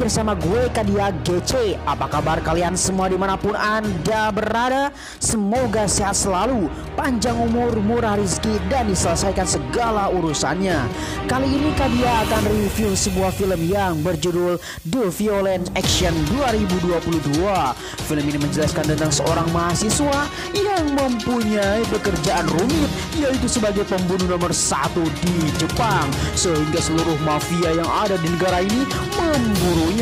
bersama gue Kadia GC. Apa kabar kalian semua dimanapun anda berada? Semoga sehat selalu, panjang umur, murah rezeki, dan diselesaikan segala urusannya. Kali ini Kadia akan review sebuah film yang berjudul The Violent Action 2022. Film ini menjelaskan tentang seorang mahasiswa yang mempunyai pekerjaan rumit, yaitu sebagai pembunuh nomor 1 di Jepang, sehingga seluruh mafia yang ada di negara ini memburunya.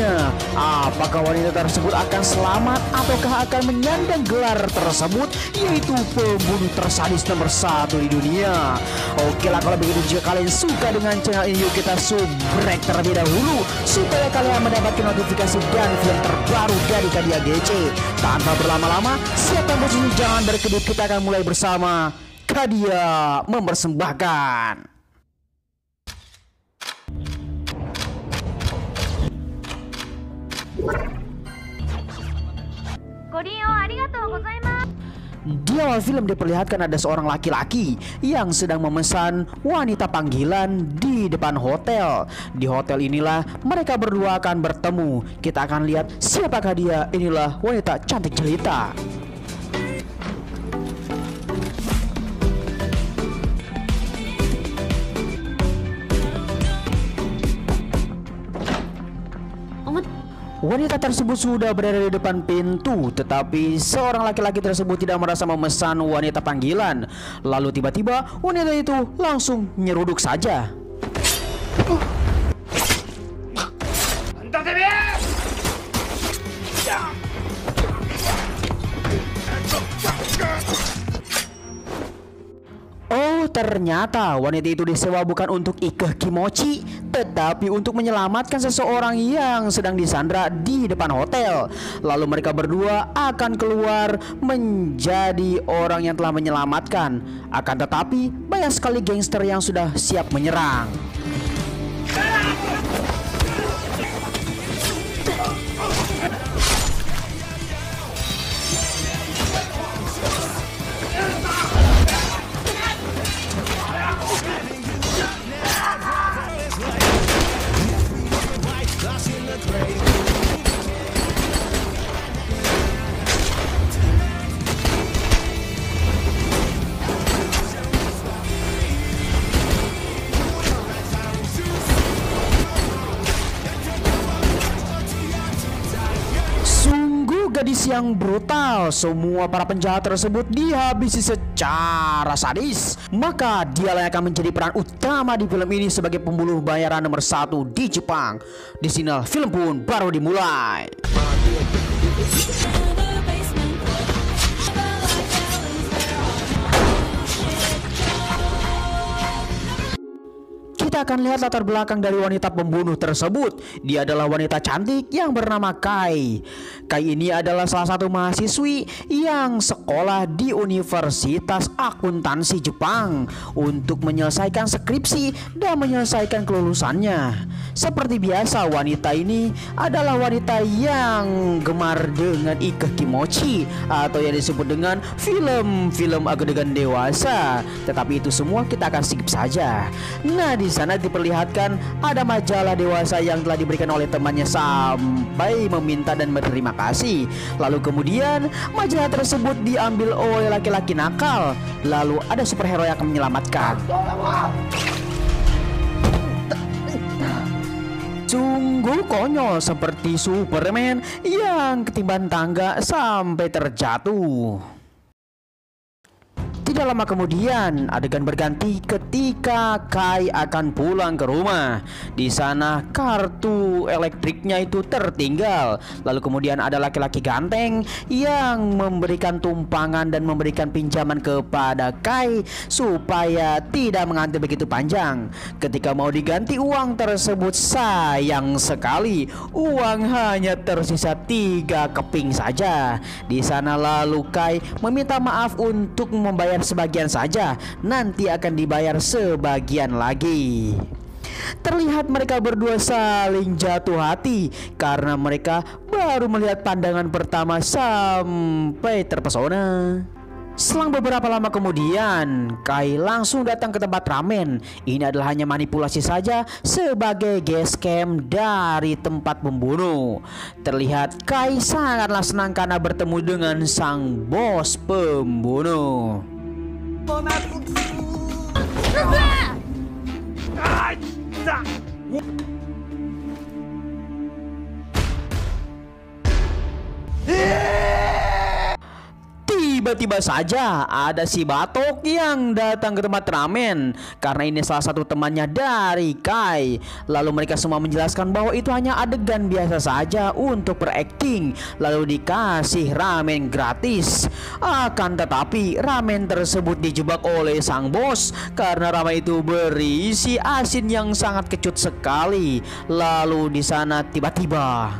Apakah wanita tersebut akan selamat ataukah akan menyandang gelar tersebut, yaitu pembunuh tersadis nomor 1 di dunia? Oke lah, kalau begitu jika kalian suka dengan channel ini, yuk kita subrek terlebih dahulu supaya kalian mendapatkan notifikasi dan film terbaru dari Kadia GC. Tanpa berlama-lama, siapkan posisi, jangan berkedip, kita akan mulai bersama Kadia mempersembahkan. Di awal film diperlihatkan ada seorang laki-laki yang sedang memesan wanita panggilan di depan hotel. Di hotel inilah mereka berdua akan bertemu. Kita akan lihat siapakah dia. Inilah wanita cantik jelita. Wanita tersebut sudah berada di depan pintu, tetapi seorang laki-laki tersebut tidak merasa memesan wanita panggilan. Lalu tiba-tiba wanita itu langsung nyeruduk saja. Oh, ternyata wanita itu disewa bukan untuk ikeh kimochi, tetapi untuk menyelamatkan seseorang yang sedang disandra di depan hotel. Lalu mereka berdua akan keluar menjadi orang yang telah menyelamatkan. Akan tetapi banyak sekali gangster yang sudah siap menyerang. Gadis yang brutal, semua para penjahat tersebut dihabisi secara sadis. Maka dialah yang akan menjadi peran utama di film ini sebagai pembunuh bayaran nomor 1 di Jepang. Di sini film pun baru dimulai. Kita akan lihat latar belakang dari wanita pembunuh tersebut. Dia adalah wanita cantik yang bernama Kai. Kai ini adalah salah satu mahasiswi yang sekolah di Universitas Akuntansi Jepang untuk menyelesaikan skripsi dan menyelesaikan kelulusannya. Seperti biasa, wanita ini adalah wanita yang gemar dengan ikeh kimochi atau yang disebut dengan film-film adegan dewasa. Tetapi itu semua kita akan skip saja. Nah, di sana diperlihatkan ada majalah dewasa yang telah diberikan oleh temannya sampai meminta dan berterima kasih. Lalu kemudian majalah tersebut diambil oleh laki-laki nakal. Lalu ada superhero yang akan menyelamatkan. Sungguh konyol, seperti Superman yang ketimban tangga sampai terjatuh. Tidak lama kemudian adegan berganti ketika Kai akan pulang ke rumah. Di sana kartu elektriknya itu tertinggal. Lalu kemudian ada laki-laki ganteng yang memberikan tumpangan dan memberikan pinjaman kepada Kai supaya tidak mengantri begitu panjang. Ketika mau diganti uang tersebut, sayang sekali uang hanya tersisa 3 keping saja. Di sana lalu Kai meminta maaf untuk membayar sebagian saja, nanti akan dibayar sebagian lagi. Terlihat mereka berdua saling jatuh hati karena mereka baru melihat pandangan pertama sampai terpesona. Selang beberapa lama kemudian, Kai langsung datang ke tempat ramen. Ini adalah hanya manipulasi saja sebagai gescam dari tempat pembunuh. Terlihat Kai sangatlah senang karena bertemu dengan sang bos pembunuh. Tiba-tiba saja ada si Batok yang datang ke tempat ramen karena ini salah satu temannya dari Kai. Lalu mereka semua menjelaskan bahwa itu hanya adegan biasa saja untuk berakting, lalu dikasih ramen gratis. Akan tetapi ramen tersebut dijebak oleh sang bos karena ramen itu berisi asin yang sangat kecut sekali. Lalu di sana tiba-tiba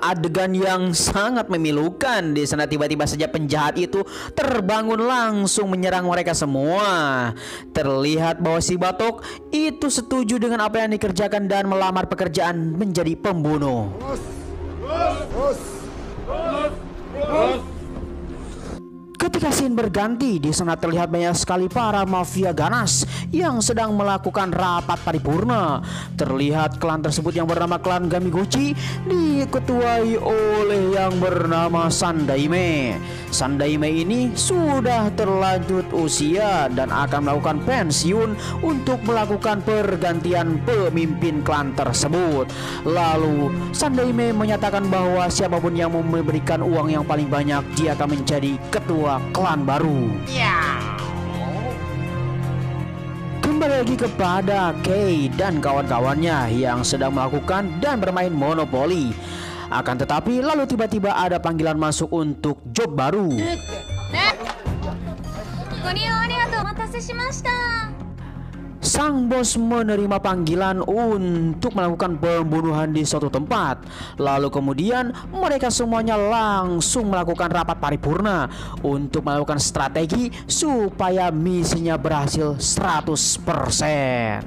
adegan yang sangat memilukan. Di sana tiba-tiba saja penjahat itu terbangun langsung menyerang mereka semua. Terlihat bahwa si Batok itu setuju dengan apa yang dikerjakan dan melamar pekerjaan menjadi pembunuh. Ketika scene berganti, di sana terlihat banyak sekali para mafia ganas yang sedang melakukan rapat paripurna. Terlihat klan tersebut yang bernama klan Gamigochi diketuai oleh yang bernama Sandaime. Sandaime ini sudah terlanjut usia dan akan melakukan pensiun untuk melakukan pergantian pemimpin klan tersebut. Lalu Sandaime menyatakan bahwa siapapun yang memberikan uang yang paling banyak, dia akan menjadi ketua klan baru. Kembali lagi kepada Kei dan kawan-kawannya yang sedang melakukan dan bermain monopoli. Akan tetapi lalu tiba-tiba ada panggilan masuk untuk job baru. Sang bos menerima panggilan untuk melakukan pembunuhan di suatu tempat. Lalu kemudian mereka semuanya langsung melakukan rapat paripurna untuk melakukan strategi supaya misinya berhasil 100%.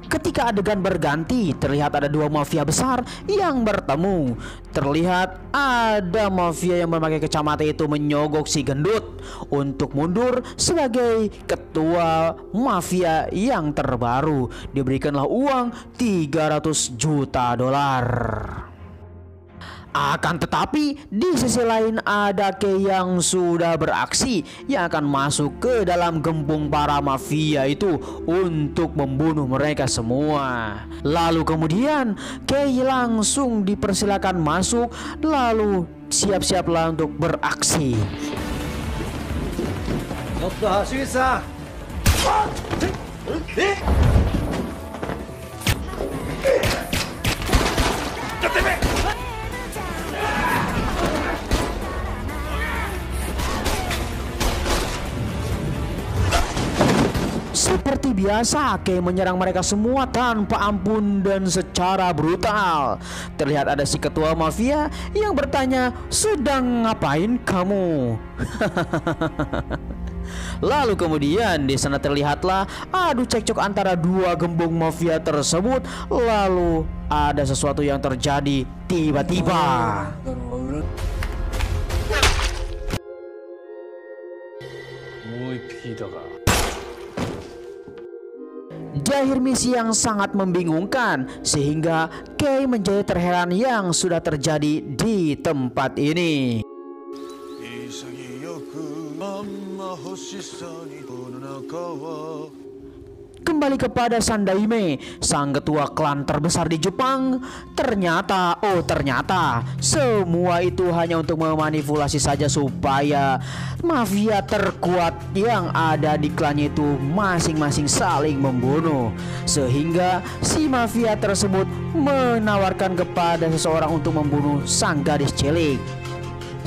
Ketika adegan berganti, terlihat ada dua mafia besar yang bertemu. Terlihat ada mafia yang memakai kacamata itu menyogok si gendut untuk mundur sebagai ketua mafia yang terbaru. Diberikanlah uang 300 juta dolar. Akan tetapi di sisi lain ada Kei yang sudah beraksi yang akan masuk ke dalam gembung para mafia itu untuk membunuh mereka semua. Lalu kemudian Kei langsung dipersilakan masuk, lalu siap-siaplah untuk beraksi. Seperti biasa, Kei menyerang mereka semua tanpa ampun dan secara brutal. Terlihat ada si ketua mafia yang bertanya, "Sedang ngapain kamu?" Lalu kemudian di sana terlihatlah adu cekcok antara dua gembong mafia tersebut. Lalu ada sesuatu yang terjadi tiba-tiba. Di akhir misi yang sangat membingungkan, sehingga Kei menjadi terheran yang sudah terjadi di tempat ini. Kembali kepada Sandaime, sang ketua klan terbesar di Jepang. Ternyata semua itu hanya untuk memanipulasi saja supaya mafia terkuat yang ada di klannya itu masing-masing saling membunuh. Sehingga si mafia tersebut menawarkan kepada seseorang untuk membunuh sang gadis cilik.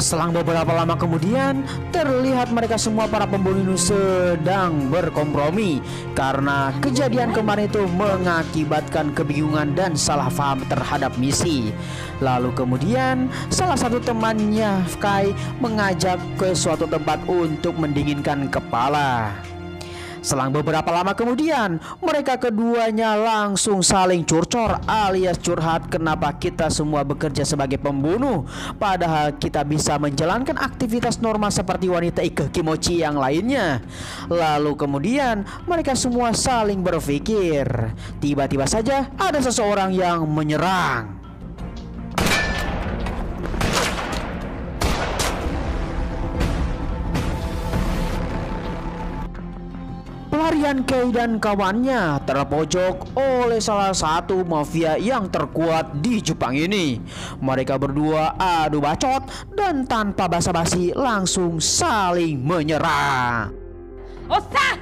Selang beberapa lama kemudian, terlihat mereka semua para pembunuh ini sedang berkompromi karena kejadian kemarin itu mengakibatkan kebingungan dan salah paham terhadap misi. Lalu kemudian salah satu temannya, Kai, mengajak ke suatu tempat untuk mendinginkan kepala. Selang beberapa lama kemudian, mereka keduanya langsung saling curcor alias curhat kenapa kita semua bekerja sebagai pembunuh, padahal kita bisa menjalankan aktivitas normal seperti wanita Ike Kimochi yang lainnya. Lalu kemudian mereka semua saling berpikir. Tiba-tiba saja ada seseorang yang menyerang. Pelarian Kei dan kawannya terpojok oleh salah satu mafia yang terkuat di Jepang ini. Mereka berdua adu bacot dan tanpa basa-basi langsung saling menyerang. Osa!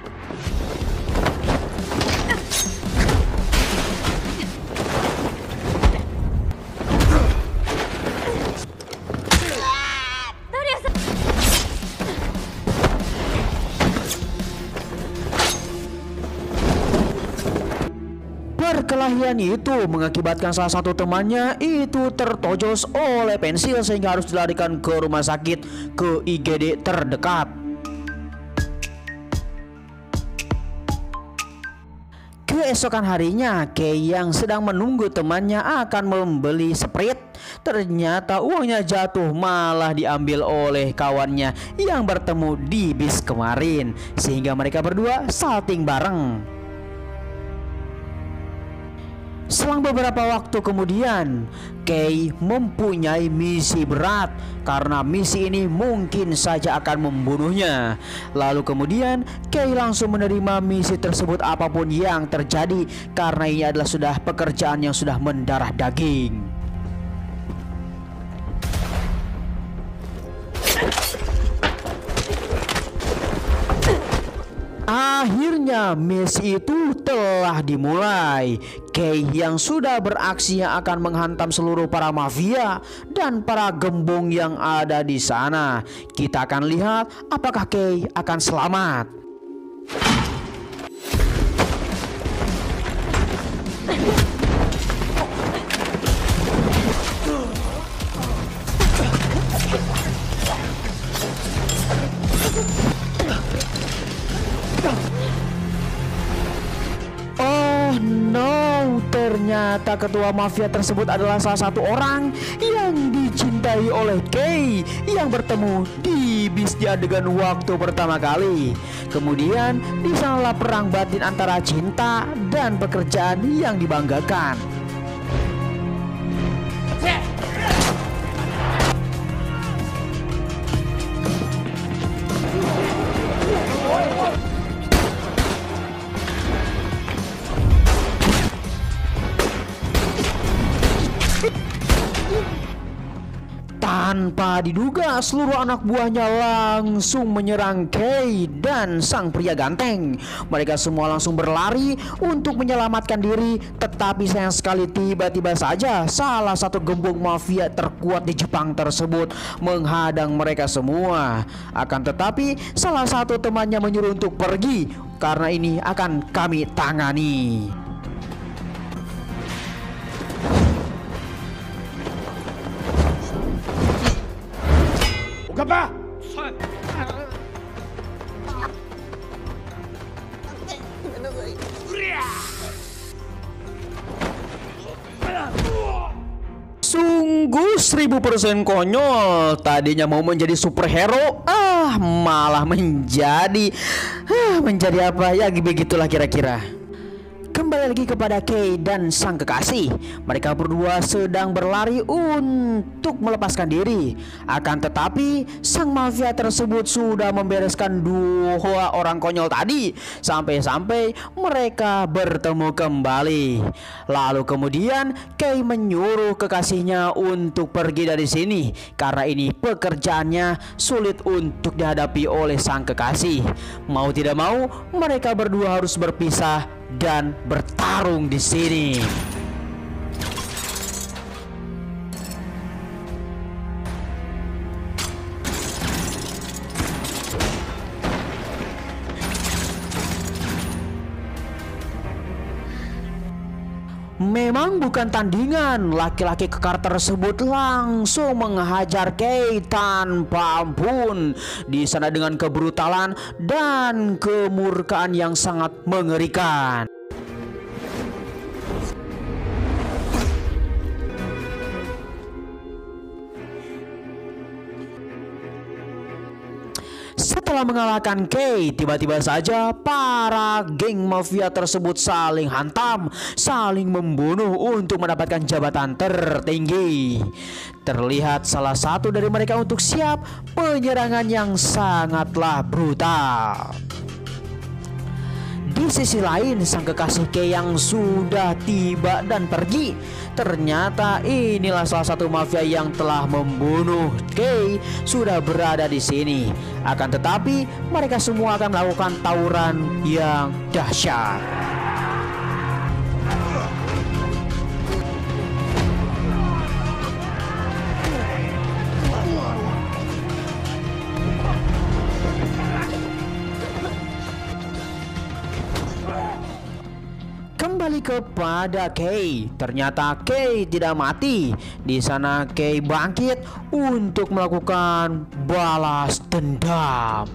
Perkelahian itu mengakibatkan salah satu temannya itu tertojos oleh pensil sehingga harus dilarikan ke rumah sakit ke IGD terdekat. Keesokan harinya, Kei yang sedang menunggu temannya akan membeli Sprite, ternyata uangnya jatuh malah diambil oleh kawannya yang bertemu di bis kemarin, sehingga mereka berdua salting bareng. Selang beberapa waktu kemudian, Kei mempunyai misi berat karena misi ini mungkin saja akan membunuhnya. Lalu kemudian Kei langsung menerima misi tersebut apapun yang terjadi karena ini adalah sudah pekerjaan yang sudah mendarah daging. Akhirnya misi itu telah dimulai. Kei yang sudah beraksi akan menghantam seluruh para mafia dan para gembong yang ada di sana. Kita akan lihat apakah Kei akan selamat. Oh no, ternyata ketua mafia tersebut adalah salah satu orang yang dicintai oleh Kei yang bertemu di bis di adegan waktu pertama kali. Kemudian di sanalah perang batin antara cinta dan pekerjaan yang dibanggakan. Tanpa diduga, seluruh anak buahnya langsung menyerang Kei dan sang pria ganteng. Mereka semua langsung berlari untuk menyelamatkan diri, tetapi sayang sekali tiba-tiba saja salah satu gembong mafia terkuat di Jepang tersebut menghadang mereka semua. Akan tetapi salah satu temannya menyuruh untuk pergi karena ini akan kami tangani. Apa? Sungguh 1000% konyol. Tadinya mau menjadi superhero, malah menjadi apa ya, begitulah kira-kira. Kembali lagi kepada Kei dan sang kekasih. Mereka berdua sedang berlari untuk melepaskan diri. Akan tetapi sang mafia tersebut sudah membereskan dua orang konyol tadi, sampai-sampai mereka bertemu kembali. Lalu kemudian Kei menyuruh kekasihnya untuk pergi dari sini karena ini pekerjaannya sulit untuk dihadapi oleh sang kekasih. Mau tidak mau mereka berdua harus berpisah dan bertarung di sini. Memang bukan tandingan, laki-laki kekar tersebut langsung menghajar Kay tanpa ampun di sana dengan kebrutalan dan kemurkaan yang sangat mengerikan. Setelah mengalahkan Kay, tiba-tiba saja para geng mafia tersebut saling hantam, saling membunuh untuk mendapatkan jabatan tertinggi. Terlihat salah satu dari mereka untuk siap penyerangan yang sangatlah brutal. Di sisi lain, sang kekasih Kay yang sudah tiba dan pergi, ternyata inilah salah satu mafia yang telah membunuh Kay sudah berada di sini. Akan tetapi mereka semua akan melakukan tawuran yang dahsyat. Kembali kepada Kay, ternyata Kay tidak mati. Di sana Kay bangkit untuk melakukan balas dendam.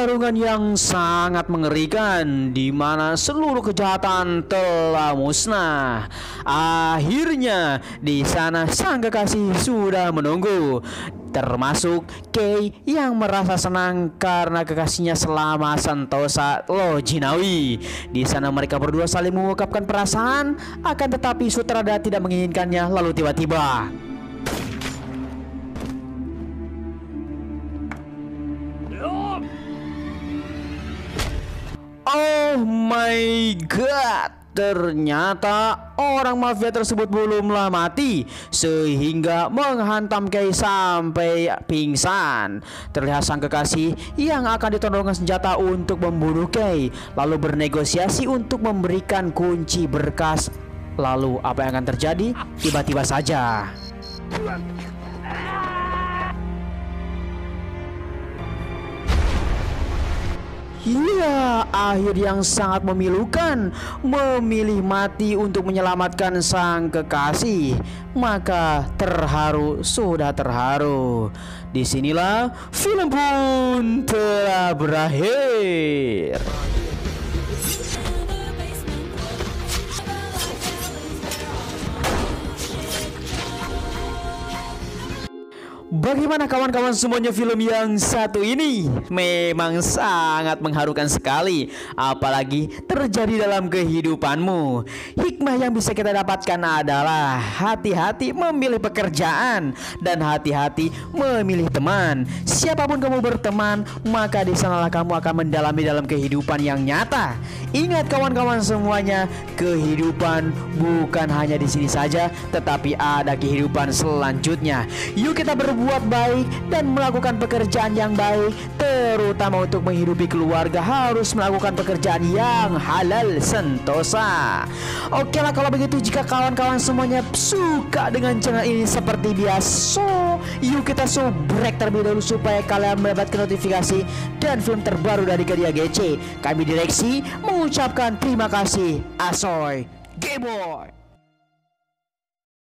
Pertarungan yang sangat mengerikan di mana seluruh kejahatan telah musnah. Akhirnya di sana sang kekasih sudah menunggu, termasuk Kay yang merasa senang karena kekasihnya selama sentosa Lojinawi. Di sana mereka berdua saling mengungkapkan perasaan, akan tetapi sutradara tidak menginginkannya. Lalu tiba-tiba oh my god, ternyata orang mafia tersebut belumlah mati sehingga menghantam Kay sampai pingsan. Terlihat sang kekasih yang akan ditodongkan senjata untuk membunuh Kay, lalu bernegosiasi untuk memberikan kunci berkas. Lalu apa yang akan terjadi? Tiba-tiba saja ya, akhir yang sangat memilukan, memilih mati untuk menyelamatkan sang kekasih. Maka terharu sudah terharu. Disinilah film pun telah berakhir. Bagaimana kawan-kawan semuanya, film yang satu ini memang sangat mengharukan sekali, apalagi terjadi dalam kehidupanmu. Hikmah yang bisa kita dapatkan adalah hati-hati memilih pekerjaan dan hati-hati memilih teman. Siapapun kamu berteman, maka di sanalah kamu akan mendalami dalam kehidupan yang nyata. Ingat kawan-kawan semuanya, kehidupan bukan hanya di sini saja, tetapi ada kehidupan selanjutnya. Yuk kita berbuat baik dan melakukan pekerjaan yang baik, terutama untuk menghidupi keluarga harus melakukan pekerjaan yang halal sentosa. Oke lah kalau begitu, jika kawan-kawan semuanya suka dengan channel ini seperti biasa, yuk kita subrek terlebih dahulu supaya kalian mendapatkan notifikasi dan film terbaru dari Kedia GC. Kami direksi mengucapkan terima kasih. Asoy Gameboy.